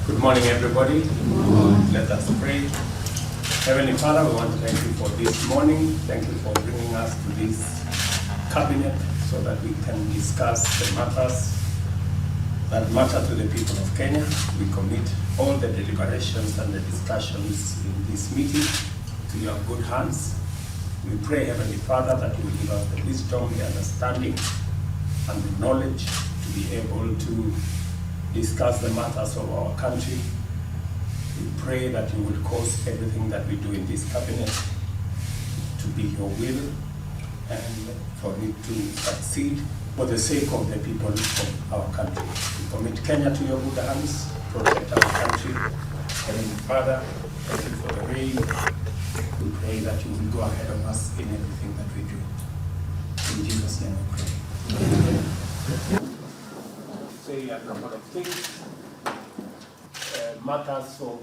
Good morning, everybody. Let us pray. Heavenly Father, we want to thank you for this morning. Thank you for bringing us to this cabinet so that we can discuss the matters that matter to the people of Kenya. We commit all the deliberations and the discussions in this meeting to your good hands. We pray, Heavenly Father, that you will give us the wisdom, the understanding, and the knowledge to be able to discuss the matters of our country. We pray that you will cause everything that we do in this cabinet to be your will and for it to succeed for the sake of the people of our country. We commit Kenya to your good hands, protect our country. Heavenly Father, thank you for the rain. We pray that you will go ahead of us in everything that we do. In Jesus' name we pray. Say a number of things, matters of